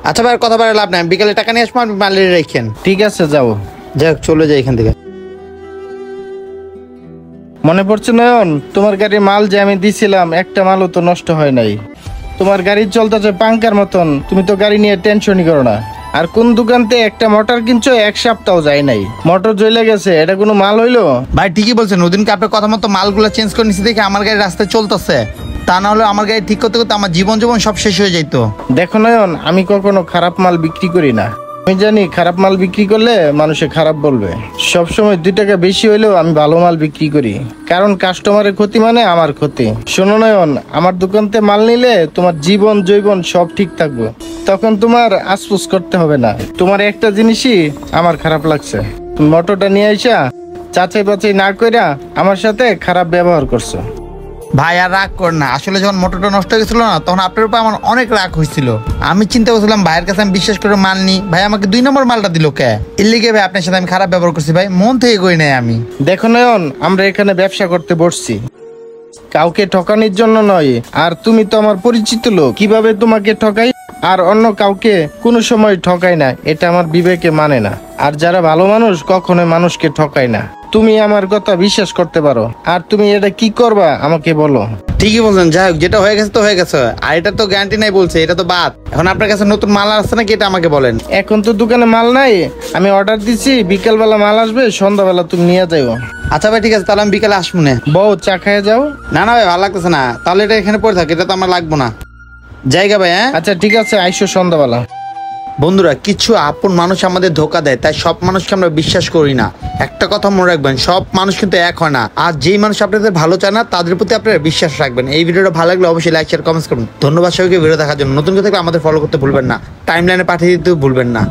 আচ্ছা ভাই কথা বলে লাভ নাই, বিকেলে টাকা নিয়ে আসবো, আপনি মাল রেখেন। ঠিক আছে যাও। যাই হোক চলে যাই এখান থেকে। মনে পড়ছে নয়ন, তোমার গাড়ির মাল যে আমি দিছিলাম একটা মালও তো নষ্ট হয় নাই। তোমার গাড়ি চলতেছে পাঙ্কার মতন, তুমি তো গাড়ি নিয়ে টেনশনই করো না। আর কোন দোকানতে একটা মোটর কিনছো, এক সপ্তাহ যায় নাই, মোটর জ্বলে গেছে, এটা কোনো মাল হইলো? ভাই ঠিকই বলছেন, ওদিনকে আপনার কথা মতো মালগুলো চেঞ্জ করে নিচ্ছি দেখে আমার গাড়ি রাস্তায় চলতেছে, তা না হলে আমার গাড়ি ঠিক করতে করতে আমার জীবন সব শেষ হয়ে যাইতো। দেখো নয়ন, আমি কখনো খারাপ মাল বিক্রি করি না। আমি জানি খারাপ মাল বিক্রি করলে মানুষে খারাপ বলবে। সবসময় 2 টাকা বেশি হইলেও আমি ভালো মাল বিক্রি করি, কারণ কাস্টমারের ক্ষতি মানে আমার ক্ষতি। শোনো নয়ন, আমার দোকানতে মাল নিলে তোমার জীবন জৈবন সব ঠিক থাকবে, তখন তোমার আফসোস করতে হবে না। তোমার একটা জিনিসই আমার খারাপ লাগছে, তুমি মোটরটা নিয়ে আইসা যাচাই বাছাই না কইরা আমার সাথে খারাপ ব্যবহার করছো। ভাই আর রাগ কর না, আসলে যখন মোটরটা নষ্ট হয়ে গেছিল না, তখন আপনার উপর আমার অনেক রাগ হয়েছিল। আমি চিন্তা করছিলাম ভাইয়ের কাছে আমি বিশ্বাস করে মাল নি, ভাই আমাকে 2 নম্বর মালটা দিল কে? এর লিগে ভাই আপনার সাথে আমি খারাপ ব্যবহার করছি, ভাই মন থেকে কই নাই আমি। দেখো নয়ন, আমরা এখানে ব্যবসা করতে বসছি, কাউকে ঠকানোর জন্য নয়। আর তুমি তো আমার পরিচিত লোক, কিভাবে তোমাকে ঠকাই আর অন্য কাউকে কোনো সময় ঠকাই না, এটা আমার বিবেকে মানে না। আর যারা ভালো মানুষ কখনোই মানুষকে ঠকায় না। তুমি আমার কথা বিশ্বাস করতে পারো, আর তুমি এটা কি করবা আমাকে বলো। ঠিকই বলছেন, যাই হোক যেটা হয়ে গেছে তো হয়ে গেছে, আর এটা তো গ্যারান্টি নাই বলছে, এটা তো বাদ। এখন আপনার কাছে নতুন মাল আসছে নাকি এটা আমাকে বলেন। এখন তো দোকানে মাল নাই, আমি অর্ডার দিছি, বিকেলবেলা মাল আসবে, সন্ধ্যাবেলা তুমি নিয়ে যাও। আচ্ছা ভাই ঠিক আছে, তাহলে আমি বিকালে আসবো না। বউ চা খাইয়ে যাও। না না ভাই ভালো লাগতেছে না, তাহলে এটা এখানে পড়ে থাকে, এটা তো আমার লাগবো না। জায়গা ভাই হ্যাঁ। আচ্ছা ঠিক আছে, আইসো সন্ধ্যাবেলা। বন্ধুরা, কিছু আপন মানুষ আমাদের ধোকা দেয়, তাই সব মানুষকে আমরা বিশ্বাস করি না। একটা কথা মনে রাখবেন, সব মানুষ কিন্তু এক হয় না। আর যেই মানুষ আপনাদের ভালো চায় না তাদের প্রতি আপনারা বিশ্বাস রাখবেন। এই ভিডিওটা ভালো লাগলে অবশ্যই লাইক শেয়ার কমেন্টস করুন। ধন্যবাদ সবাইকে ভিডিও দেখার জন্য। নতুন কেউ থাকলে আমাদের ফলো করতে ভুলবেন না, টাইমলাইনে পাঠিয়ে দিতে ভুলবেন না।